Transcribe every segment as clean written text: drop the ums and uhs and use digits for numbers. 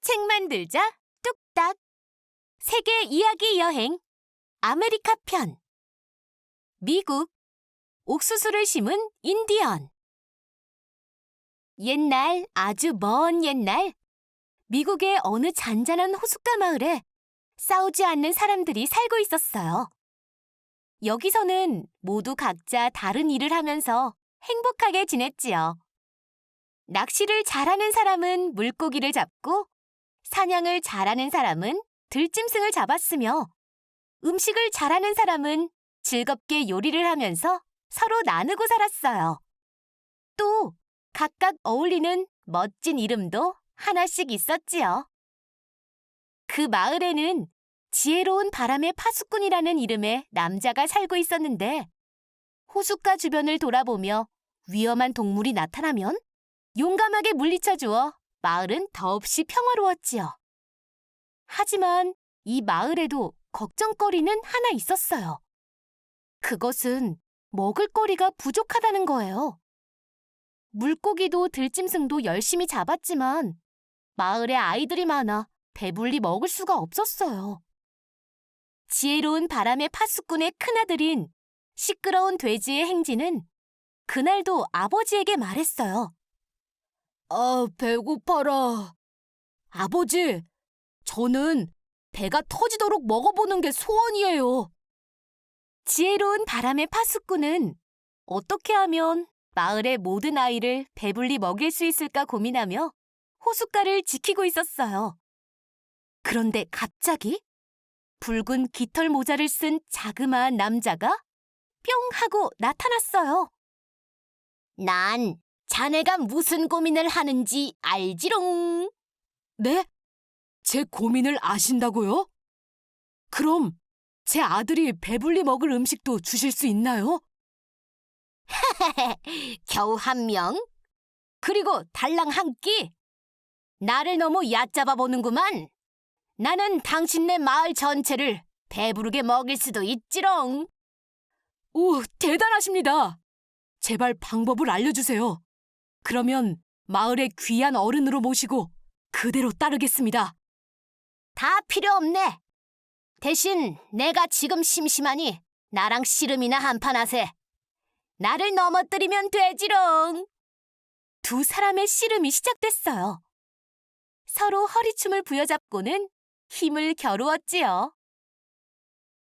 책 만들자 뚝딱 세계 이야기 여행 아메리카 편 미국 옥수수를 심은 인디언 옛날 아주 먼 옛날 미국의 어느 잔잔한 호숫가 마을에 싸우지 않는 사람들이 살고 있었어요. 여기서는 모두 각자 다른 일을 하면서 행복하게 지냈지요. 낚시를 잘하는 사람은 물고기를 잡고 사냥을 잘하는 사람은 들짐승을 잡았으며 음식을 잘하는 사람은 즐겁게 요리를 하면서 서로 나누고 살았어요. 또 각각 어울리는 멋진 이름도 하나씩 있었지요. 그 마을에는 지혜로운 바람의 파수꾼이라는 이름의 남자가 살고 있었는데 호숫가 주변을 돌아보며 위험한 동물이 나타나면 용감하게 물리쳐 주어 마을은 더없이 평화로웠지요. 하지만 이 마을에도 걱정거리는 하나 있었어요. 그것은 먹을거리가 부족하다는 거예요. 물고기도 들짐승도 열심히 잡았지만 마을에 아이들이 많아 배불리 먹을 수가 없었어요. 지혜로운 바람의 파수꾼의 큰아들인 시끄러운 돼지의 행진은 그날도 아버지에게 말했어요. 배고파라. 아버지, 저는 배가 터지도록 먹어보는 게 소원이에요. 지혜로운 바람의 파수꾼은 어떻게 하면 마을의 모든 아이를 배불리 먹일 수 있을까 고민하며 호숫가를 지키고 있었어요. 그런데 갑자기 붉은 깃털 모자를 쓴 자그마한 남자가 뿅 하고 나타났어요. 난 자네가 무슨 고민을 하는지 알지롱. 네? 제 고민을 아신다고요? 그럼 제 아들이 배불리 먹을 음식도 주실 수 있나요? 겨우 한 명? 그리고 달랑 한 끼? 나를 너무 얕잡아 보는구만. 나는 당신네 마을 전체를 배부르게 먹일 수도 있지롱. 오, 대단하십니다. 제발 방법을 알려주세요. 그러면 마을의 귀한 어른으로 모시고 그대로 따르겠습니다. 다 필요 없네. 대신 내가 지금 심심하니 나랑 씨름이나 한판 하세. 나를 넘어뜨리면 되지롱. 두 사람의 씨름이 시작됐어요. 서로 허리춤을 부여잡고는 힘을 겨루었지요.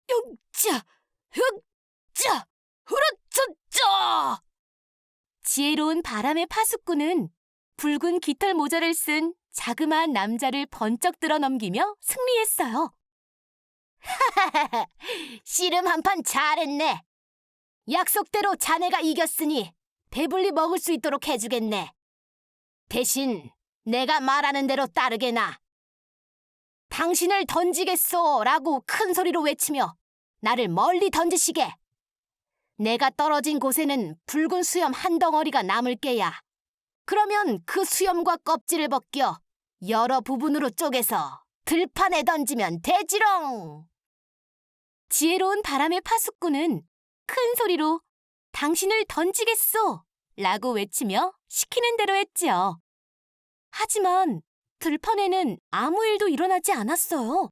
흑자, 흑자, 후르츠자! 지혜로운 바람의 파수꾼은 붉은 깃털 모자를 쓴 자그마한 남자를 번쩍 들어 넘기며 승리했어요. 하하하하, 씨름 한판 잘했네. 약속대로 자네가 이겼으니 배불리 먹을 수 있도록 해주겠네. 대신 내가 말하는 대로 따르게나. 당신을 던지겠소라고 큰 소리로 외치며 나를 멀리 던지시게. 내가 떨어진 곳에는 붉은 수염 한 덩어리가 남을 게야. 그러면 그 수염과 껍질을 벗겨 여러 부분으로 쪼개서 들판에 던지면 되지롱. 지혜로운 바람의 파수꾼은 큰 소리로 당신을 던지겠소 라고 외치며 시키는 대로 했지요. 하지만 들판에는 아무 일도 일어나지 않았어요.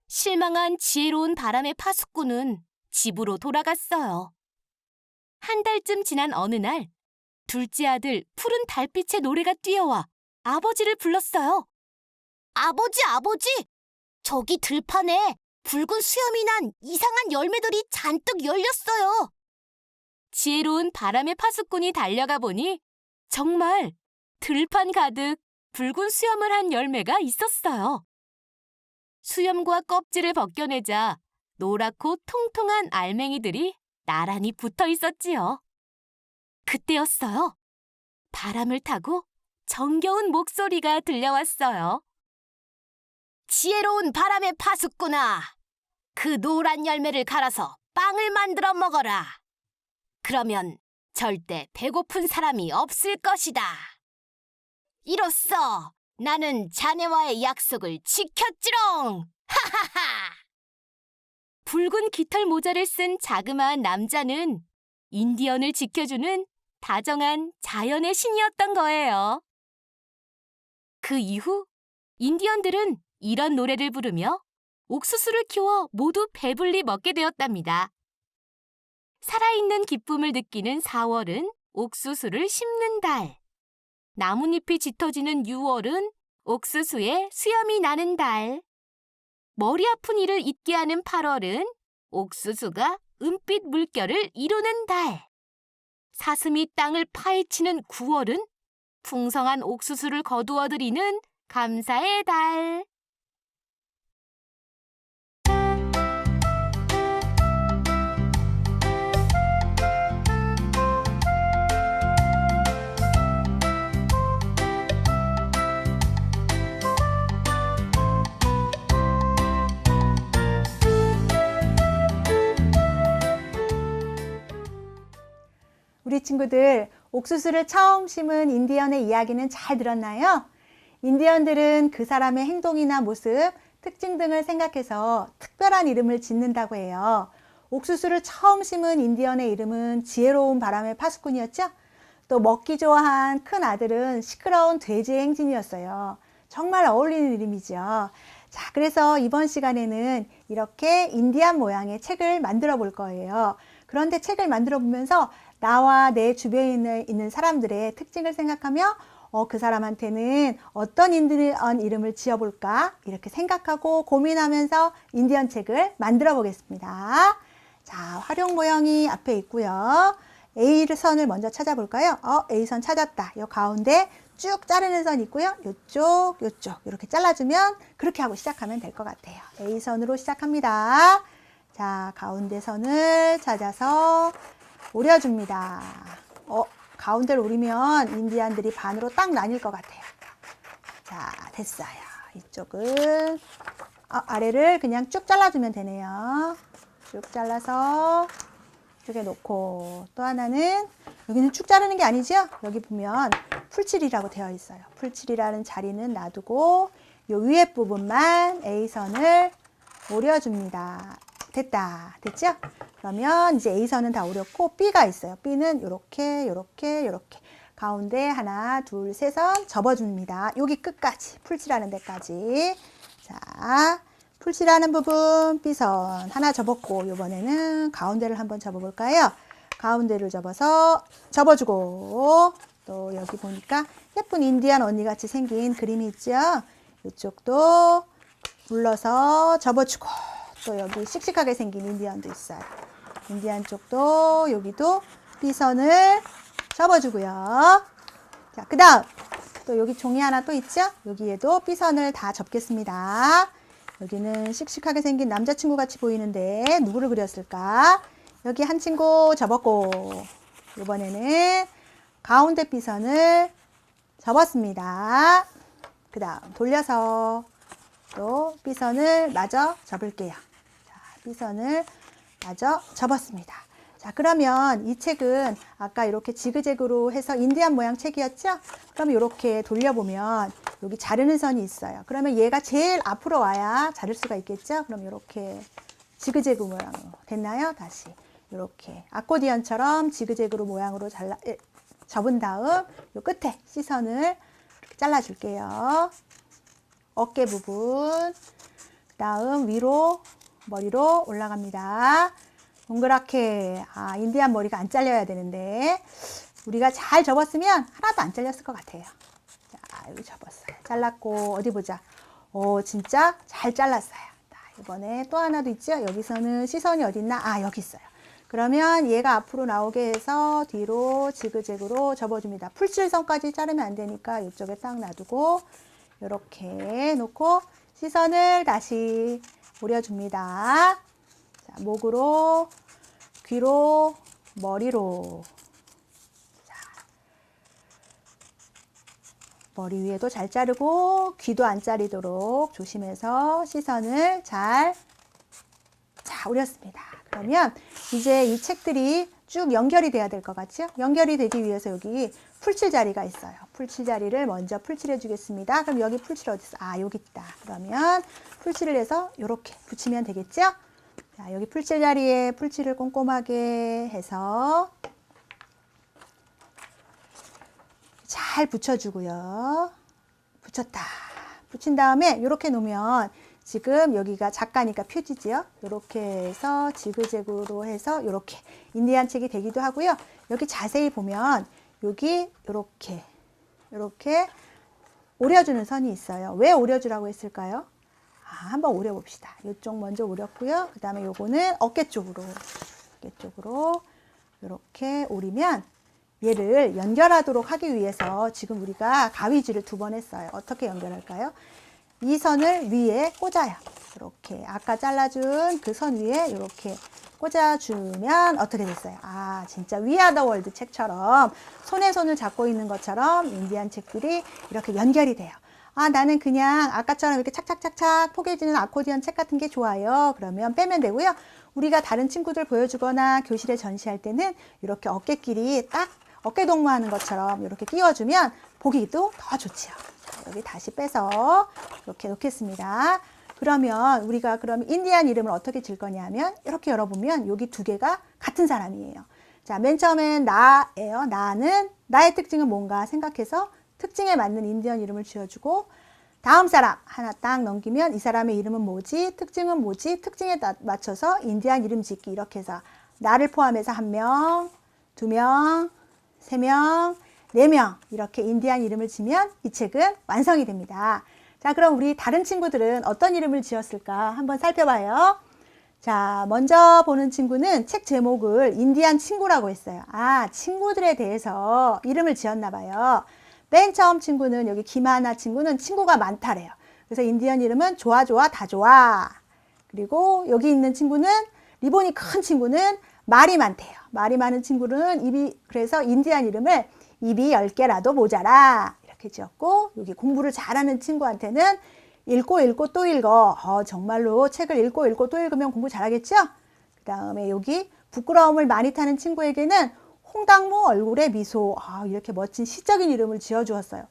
실망한 지혜로운 바람의 파수꾼은 집으로 돌아갔어요. 한 달쯤 지난 어느 날 둘째 아들 푸른 달빛의 노래가 뛰어와 아버지를 불렀어요. 아버지, 아버지! 저기 들판에 붉은 수염이 난 이상한 열매들이 잔뜩 열렸어요. 지혜로운 바람의 파수꾼이 달려가 보니 정말 들판 가득 붉은 수염을 한 열매가 있었어요. 수염과 껍질을 벗겨내자 노랗고 통통한 알맹이들이 나란히 붙어 있었지요. 그때였어요. 바람을 타고 정겨운 목소리가 들려왔어요. 지혜로운 바람의 파수꾼아, 그 노란 열매를 갈아서 빵을 만들어 먹어라. 그러면 절대 배고픈 사람이 없을 것이다. 이로써 나는 자네와의 약속을 지켰지롱. 하하하! 붉은 깃털 모자를 쓴 자그마한 남자는 인디언을 지켜주는 다정한 자연의 신이었던 거예요. 그 이후 인디언들은 이런 노래를 부르며 옥수수를 키워 모두 배불리 먹게 되었답니다. 살아있는 기쁨을 느끼는 4월은 옥수수를 심는 달. 나뭇잎이 짙어지는 6월은 옥수수에 수염이 나는 달. 머리 아픈 일을 잊게 하는 8월은 옥수수가 은빛 물결을 이루는 달. 사슴이 땅을 파헤치는 9월은 풍성한 옥수수를 거두어 드리는 감사의 달. 우리 친구들, 옥수수를 처음 심은 인디언의 이야기는 잘 들었나요? 인디언들은 그 사람의 행동이나 모습, 특징 등을 생각해서 특별한 이름을 짓는다고 해요. 옥수수를 처음 심은 인디언의 이름은 지혜로운 바람의 파수꾼이었죠? 또 먹기 좋아한 큰 아들은 시끄러운 돼지의 행진이었어요. 정말 어울리는 이름이죠. 자, 그래서 이번 시간에는 이렇게 인디안 모양의 책을 만들어 볼 거예요. 그런데 책을 만들어 보면서 나와 내 주변에 있는 사람들의 특징을 생각하며 그 사람한테는 어떤 인디언 이름을 지어볼까 이렇게 생각하고 고민하면서 인디언 책을 만들어 보겠습니다. 자, 활용 모형이 앞에 있고요. A선을 먼저 찾아볼까요? A선 찾았다. 이 가운데 쭉 자르는 선 있고요. 요쪽 이렇게 잘라주면 그렇게 하고 시작하면 될 것 같아요. A선으로 시작합니다. 자, 가운데 선을 찾아서 오려줍니다. 가운데를 오리면 인디안들이 반으로 딱 나뉠 것 같아요. 자, 됐어요. 이쪽은 아래를 그냥 쭉 잘라주면 되네요. 쭉 잘라서 이쪽에 놓고, 또 하나는 여기는 쭉 자르는 게 아니죠? 여기 보면 풀칠이라고 되어 있어요. 풀칠이라는 자리는 놔두고 요 위에 부분만 A선을 오려줍니다. 됐다. 됐죠? 그러면 이제 A선은 다 오렸고 B가 있어요. B는 요렇게 가운데 하나, 둘, 세 선 접어줍니다. 여기 끝까지, 풀칠하는 데까지. 자, 풀칠하는 부분 B선 하나 접었고, 이번에는 가운데를 한번 접어볼까요? 가운데를 접어주고, 또 여기 보니까 예쁜 인디안 언니같이 생긴 그림이 있죠? 이쪽도 눌러서 접어주고, 또 여기 씩씩하게 생긴 인디언도 있어요. 인디안 쪽도 여기도 B선을 접어주고요. 자, 그 다음 또 여기 종이 하나 또 있죠? 여기에도 B선을 다 접겠습니다. 여기는 씩씩하게 생긴 남자친구 같이 보이는데 누구를 그렸을까? 여기 한 친구 접었고, 이번에는 가운데 B선을 접었습니다. 그 다음 돌려서 또 B선을 마저 접을게요. 자, B선을 마저 접었습니다. 자, 그러면 이 책은 아까 이렇게 지그재그로 해서 인디안 모양 책이었죠? 그럼 이렇게 돌려보면 여기 자르는 선이 있어요. 그러면 얘가 제일 앞으로 와야 자를 수가 있겠죠? 그럼 이렇게 지그재그 모양으로 됐나요? 다시 이렇게 아코디언처럼 지그재그로 모양으로 접은 다음 요 끝에 C선을 이렇게 잘라줄게요. 어깨 부분, 그 다음 위로 머리로 올라갑니다. 동그랗게, 인디안 머리가 안 잘려야 되는데 우리가 잘 접었으면 하나도 안 잘렸을 것 같아요. 자, 여기 접었어요. 잘랐고, 어디 보자. 진짜 잘 잘랐어요. 자, 이번에 또 하나도 있죠? 여기서는 시선이 어디 있나? 여기 있어요. 그러면 얘가 앞으로 나오게 해서 뒤로 지그재그로 접어줍니다. 풀칠선까지 자르면 안 되니까 이쪽에 딱 놔두고 이렇게 놓고 시선을 다시 오려줍니다. 자, 목으로, 귀로, 머리로. 자, 머리 위에도 잘 자르고 귀도 안 자르도록 조심해서 시선을 잘 오렸습니다. 그러면 이제 이 책들이 쭉 연결이 돼야 될 것 같죠? 연결이 되기 위해서 여기 풀칠 자리가 있어요. 풀칠 자리를 먼저 풀칠해 주겠습니다. 그럼 여기 풀칠 어디 있어? 여기 있다. 그러면 풀칠을 해서 이렇게 붙이면 되겠죠? 자, 여기 풀칠 자리에 풀칠을 꼼꼼하게 해서 잘 붙여주고요. 붙였다. 붙인 다음에 이렇게 놓으면 지금 여기가 작가니까 표지지요. 이렇게 해서 지그재그로 해서 이렇게 인디안 책이 되기도 하고요. 여기 자세히 보면 여기 이렇게 오려주는 선이 있어요. 왜 오려주라고 했을까요? 한번 오려봅시다. 이쪽 먼저 오렸고요. 그 다음에 요거는 어깨 쪽으로 이렇게 오리면 얘를 연결하도록 하기 위해서 지금 우리가 가위질을 2번 했어요. 어떻게 연결할까요? 이 선을 위에 꽂아요. 이렇게 아까 잘라준 그 선 위에 이렇게 꽂아주면 어떻게 됐어요? 진짜 We Are the World 책처럼 손에 손을 잡고 있는 것처럼 인디안 책들이 이렇게 연결이 돼요. 나는 그냥 아까처럼 이렇게 착착착착 포개지는 아코디언 책 같은 게 좋아요. 그러면 빼면 되고요. 우리가 다른 친구들 보여주거나 교실에 전시할 때는 이렇게 어깨끼리 딱 어깨 동무하는 것처럼 이렇게 끼워주면 보기도 더 좋지요. 여기 다시 빼서 이렇게 놓겠습니다. 그러면 우리가 인디안 이름을 어떻게 질 거냐면 이렇게 열어보면 여기 2개가 같은 사람이에요. 자, 맨 처음엔 나예요. 나의 특징은 뭔가 생각해서 특징에 맞는 인디언 이름을 지어주고 다음 사람 하나 딱 넘기면 이 사람의 이름은 뭐지? 특징은 뭐지? 특징에 맞춰서 인디안 이름 짓기 이렇게 해서 나를 포함해서 1명, 2명, 3명, 4명 이렇게 인디안 이름을 지면 이 책은 완성이 됩니다. 자, 그럼 우리 다른 친구들은 어떤 이름을 지었을까 한번 살펴봐요. 자, 먼저 보는 친구는 책 제목을 인디안 친구라고 했어요. 친구들에 대해서 이름을 지었나 봐요. 맨 처음 친구는 여기 김하나 친구는 친구가 많다래요. 그래서 인디언 이름은 좋아 좋아 다 좋아. 그리고 여기 있는 친구는 리본이 큰 친구는 말이 많대요. 말이 많은 친구는 그래서 인디안 이름을 입이 10개라도 모자라 이렇게 지었고, 여기 공부를 잘하는 친구한테는 읽고 또 읽어. 정말로 책을 읽고 또 읽으면 공부 잘하겠죠? 그 다음에 여기 부끄러움을 많이 타는 친구에게는 홍당무 얼굴에 미소. 이렇게 멋진 시적인 이름을 지어주었어요.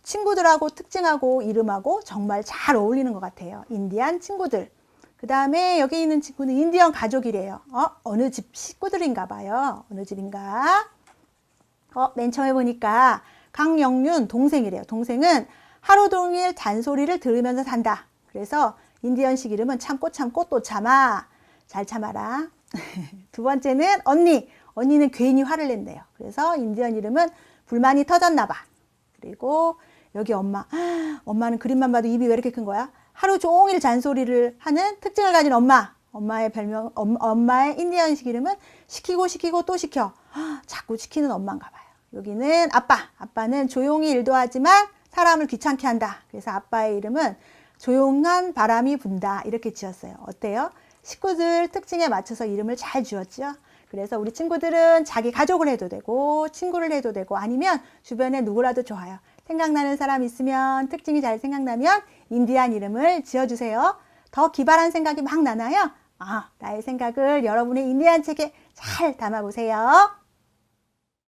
친구들하고 특징하고 이름하고 정말 잘 어울리는 것 같아요. 인디안 친구들. 그 다음에 여기 있는 친구는 인디언 가족이래요. 어느 집 식구들인가 봐요. 어느 집인가? 맨 처음에 보니까 강영윤 동생이래요. 동생은 하루 종일 잔소리를 들으면서 산다. 그래서 인디언식 이름은 참고 또 참아. 잘 참아라. 2번째는 언니. 언니는 괜히 화를 낸대요. 그래서 인디언 이름은 불만이 터졌나 봐. 그리고 여기 엄마. 엄마는 그림만 봐도 입이 왜 이렇게 큰 거야? 하루 종일 잔소리를 하는 특징을 가진 엄마. 엄마의 별명, 엄마의 인디언식 이름은 시키고 또 시켜. 자꾸 시키는 엄마인가 봐요. 여기는 아빠. 아빠는 조용히 일도 하지만 사람을 귀찮게 한다. 그래서 아빠의 이름은 조용한 바람이 분다. 이렇게 지었어요. 어때요? 식구들 특징에 맞춰서 이름을 잘 지었죠? 그래서 우리 친구들은 자기 가족을 해도 되고 친구를 해도 되고 아니면 주변에 누구라도 좋아요. 생각나는 사람 있으면 특징이 잘 생각나면 인디안 이름을 지어주세요. 더 기발한 생각이 막 나나요? 나의 생각을 여러분의 인디안 책에 잘 담아보세요.